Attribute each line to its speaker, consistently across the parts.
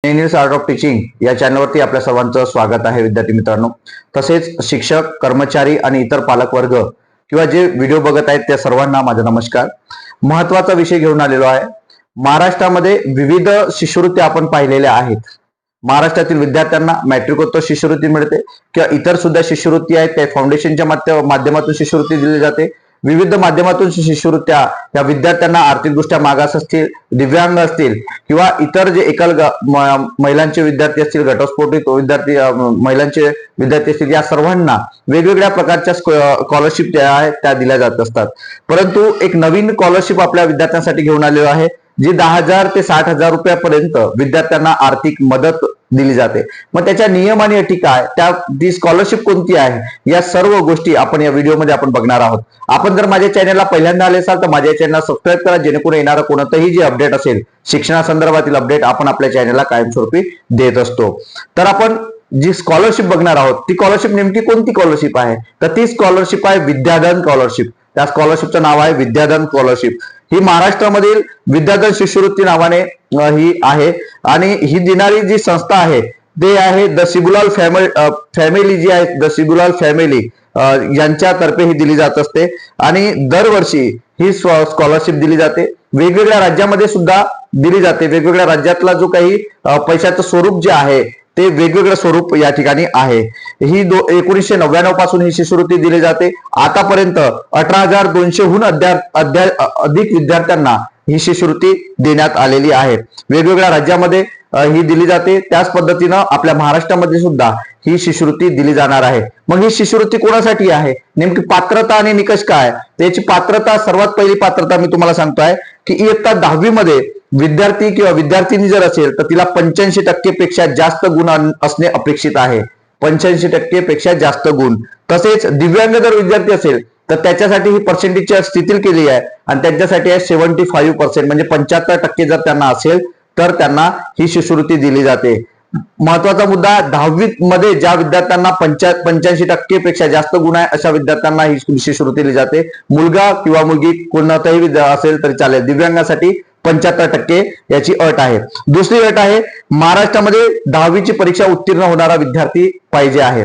Speaker 1: News art of teaching या चॅनलवरती आपल्या सर्वांचं स्वागत आहे विद्यार्थी मित्रांनो. तसेच शिक्षक, कर्मचारी आणि इतर पालक वर्ग किंवा जे व्हिडिओ बघत आहेत त्या सर्वांना माझा नमस्कार. महत्वाचा विषय घेऊन आलेलो आहे. महाराष्ट्रामध्ये विविध शिष्यवृत्ती आपण पाहिलेल्या आहेत. महाराष्ट्रातील विद्यार्थ्यांना मॅट्रिकोत्तर शिष्यवृत्ती मिळते किंवा इतर सुद्धा शिष्यवृत्ती आहेत त्या फाउंडेशनच्या माध्यमातून शिष्यवृत्ती दिली जाते. विविध माध्यमातून शिष्यवृत्त्या या विद्यार्थ्यांना आर्थिकदृष्ट्या मागास असतील, दिव्यांग असतील किंवा इतर जे एकल महिलांचे विद्यार्थी असतील, घटस्फोटित विद्यार्थी महिलांचे विद्यार्थी असतील, या सर्वांना वेगवेगळ्या प्रकारच्या स्कॉलरशिप ज्या आहेत त्या दिल्या जात असतात. परंतु एक नवीन स्कॉलरशिप आपल्या विद्यार्थ्यांसाठी घेऊन आलेलो आहे जी 10,000 ते 60,000 रुपयापर्यंत विद्यार्थ्यांना आर्थिक मदत दिली जाते. मग त्याच्या नियम आणि अटी काय, ती स्कॉलरशिप कोणती आहे, या सर्व गोष्टी आपण या व्हिडिओमध्ये आपण बघणार आहोत. आपण जर माझ्या चॅनलला पहिल्यांदा आले असाल तर माझ्या चॅनलला सबस्क्राईब करा, जेणेकरून येणारं कोणतंही जे अपडेट असेल शिक्षणासंदर्भातील अपडेट आपण आपल्या चॅनलला कायमस्वरूपी देत असतो. तर आपण जी स्कॉलरशिप बघणार आहोत ती स्कॉलरशिप नेमकी कोणती स्कॉलरशिप आहे, तर ती स्कॉलरशिप आहे विद्याधन स्कॉलरशिप. त्या स्कॉलरशिपचं नाव आहे विद्याधन स्कॉलरशिप. ही महाराष्ट्रामधील विद्याधन शिष्यवृत्ती नावाने ही आहे आणि ही देणारी जी संस्था आहे ते आहे द सिबुलाल फॅमिली जी आहे, द सिबुलाल फॅमिली यांच्यातर्फे ही दिली जात असते आणि दरवर्षी ही स्कॉलरशिप दिली जाते. वेगवेगळ्या राज्यामध्ये सुद्धा दिली जाते. वेगवेगळ्या राज्यातला जो काही पैशाचं स्वरूप जे आहे ते वेगवेगळं स्वरूप या ठिकाणी आहे. ही 1999 पासून ही शिष्यवृत्ती दिली जाते. आतापर्यंत 18,200हून अधिक विद्यार्थ्यांना ही शिष्यवृत्ती देण्यात आलेली आहे. वेगवेगळ्या राज्यामध्ये ही दिली जाते. त्याच पद्धतीनं आपल्या महाराष्ट्रामध्ये सुद्धा ही शिष्यवृत्ती दिली जाणार आहे. मग ही शिष्यवृत्ती कोणासाठी आहे, नेमकी पात्रता आणि निकष काय, त्याची पात्रता, सर्वात पहिली पात्रता मी तुम्हाला सांगतोय की इयत्ता 10वी मध्ये विद्यार्थी किंवा विद्यार्थिनी जर असेल तर तिला 85% पेक्षा जास्त गुण असणे अपेक्षित आहे. 85% पेक्षा जास्त गुण. तसेच दिव्यांग जर विद्यार्थी असेल तर त्याच्यासाठी ही पर्सेंटेजची स्थिती केली आहे आणि त्यांच्यासाठी आहे 75% म्हणजे 75% जर त्यांना असेल तर त्यांना ही शिष्यवृत्ती दिली जाते. महत्वाचा मुद्दा, 10वी मध्ये ज्या विद्यार्थ्यांना 85% पेक्षा जास्त गुण आहे अशा विद्यार्थ्यांना ही शिष्यवृत्ती दिली जाते. मुलगा किंवा मुलगी कोणताही असेल तरी चालेल. दिव्यांगासाठी 75% याची अट आहे. दुसरी अट आहे महाराष्ट्रामध्ये 10वीची परीक्षा उत्तीर्ण होणारा विद्यार्थी पाहिजे आहे.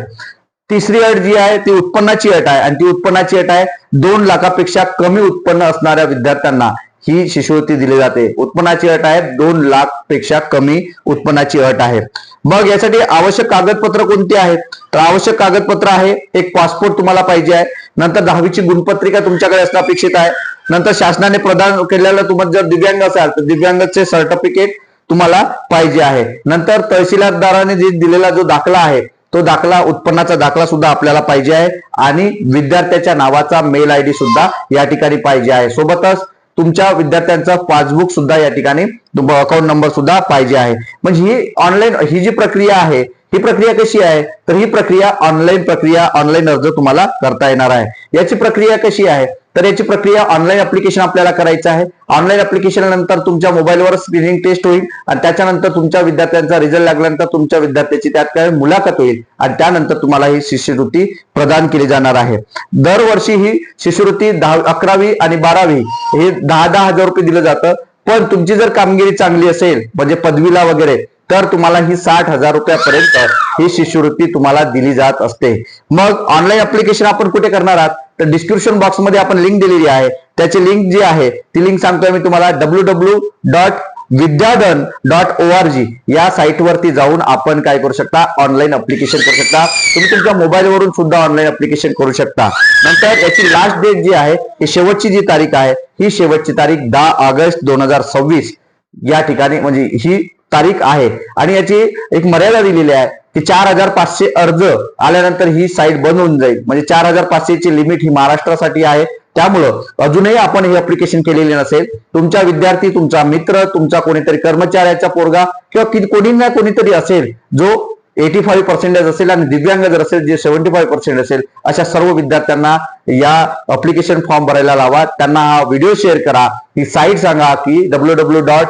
Speaker 1: तिसरी अट जी आहे ती उत्पन्नाची अट आहे आणि ती उत्पन्नाची अट आहे 2 लाखापेक्षा कमी उत्पन्न असणाऱ्या विद्यार्थ्यांना ही शिष्यवृत्ती दिली जाते. उत्पन्नाची अट आहे 2 लाख पेक्षा कमी उत्पन्नाची अट आहे. मग यासाठी आवश्यक कागदपत्र कोणती आहेत, तर आवश्यक कागदपत्र आहे एक पासपोर्ट तुम्हाला पाहिजे आहे. नंतर 10वीची गुणपत्रिका तुमच्याकडे असणं अपेक्षित आहे. नंतर शासनाने प्रदान केलेलं, तुम्हाला जर दिव्यांग असाल तर दिव्यांगाचे सर्टिफिकेट तुम्हाला पाहिजे आहे. नंतर तहसीलदाराने दिलेला जो दाखला आहे तो दाखला, उत्पन्नाचा दाखला सुद्धा आपल्याला पाहिजे आहे आणि विद्यार्थ्याच्या नावाचा मेल आयडी सुद्धा या ठिकाणी पाहिजे आहे. सोबतच तुमच्या विद्यार्थ्यांचा पासबुक सुद्धा या ठिकाणी, अकाउंट नंबर सुद्धा पाहिजे आहे. म्हणजे ही ऑनलाईन ही जी प्रक्रिया आहे ही प्रक्रिया कशी आहे, तर ही प्रक्रिया ऑनलाईन अर्ज तुम्हाला करता येणार आहे. याची प्रक्रिया कशी आहे, तर याची प्रक्रिया ऑनलाईन ऍप्लिकेशन आपल्याला करायचं आहे. ऑनलाईन ऍप्लिकेशन नंतर तुमच्या मोबाईलवर स्क्रीनिंग टेस्ट होईल आणि त्याच्यानंतर तुमच्या विद्यार्थ्यांचा रिझल्ट लागल्यानंतर तुमच्या विद्यार्थ्याची त्यात काय मुलाखत होईल आणि त्यानंतर तुम्हाला ही शिष्यवृत्ती प्रदान केली जाणार आहे. दरवर्षी ही शिष्यवृत्ती 11वी आणि 12वी हे 10,000 रुपये दिलं जातं. पण तुमची जर कामगिरी चांगली असेल म्हणजे पदवीला वगैरे तर तुम्हाला ही 60,000 रुपयापर्यंत ही शिष्यवृत्ती तुम्हाला दिली जात असते. मग ऑनलाईन ऍप्लिकेशन आपण कुठे करणार आहात, तर डिस्क्रिप्शन बॉक्स मध्ये आपण लिंक दिलेली आहे. त्याची लिंक जी आहे ती लिंक सांगतोय मी तुम्हाला, www.vidyadan.org या साईटवरती जाऊन आपण काय करू शकता, ऑनलाईन ऍप्लिकेशन करू शकता. तुम्ही तुमच्या मोबाईलवरून सुद्धा ऑनलाईन ऍप्लिकेशन करू शकता. नंतर याची लास्ट डेट जी आहे, ही शेवटची जी तारीख आहे ही शेवटची तारीख 10 ऑगस्ट 2026 या ठिकाणी म्हणजे ही तारीख आहे. आणि याची एक मर्यादा दिलेली आहे की 4,500 अर्ज आल्यानंतर ही साईट बंद होऊन जाईल. म्हणजे 4,500 ची लिमिट ही महाराष्ट्रासाठी आहे. त्यामुळं अजूनही आपण हे अप्लिकेशन केलेले नसेल, तुमचा विद्यार्थी, तुमचा मित्र, तुमचा कोणीतरी कर्मचाऱ्याचा पोरगा किंवा कोणी ना कोणीतरी असेल जो 85% असेल आणि दिव्यांग जर असेल जे 75% असेल, अशा सर्व विद्यार्थ्यांना या अप्लिकेशन फॉर्म भरायला लावा. त्यांना हा व्हिडिओ शेअर करा, ही साईट सांगा की www.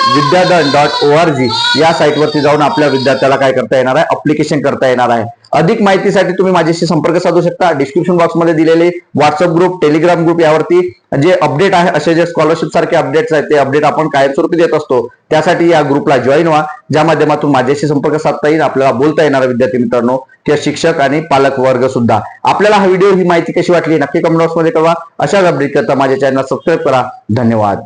Speaker 1: www.vidyadhan.org या साईटवरती जाऊन आपल्या विद्यार्थ्याला काय करता येणार आहे, अप्लिकेशन करता येणार आहे. अधिक माहितीसाठी तुम्ही माझ्याशी संपर्क साधू शकता. डिस्क्रिप्शन बॉक्समध्ये दिलेले व्हॉट्सअप ग्रुप, टेलिग्राम ग्रुप यावरती जे अपडेट आहे, असे जे स्कॉलरशिप सारखे अपडेट्स आहेत ते अपडेट आपण कायमस्वरूपी देत असतो. त्यासाठी या ग्रुपला जॉईन व्हा, ज्या माध्यमातून माझ्याशी संपर्क साधता येईल, आपल्याला बोलता येणार विद्यार्थी मित्रांनो किंवा शिक्षक आणि पालक वर्ग सुद्धा. आपल्याला हा व्हिडिओ, ही माहिती कशी वाटली नक्की कमेंट बॉक्समध्ये कळवा. अशाच अपडेट करता माझ्या चॅनलला सबस्क्राईब करा. धन्यवाद.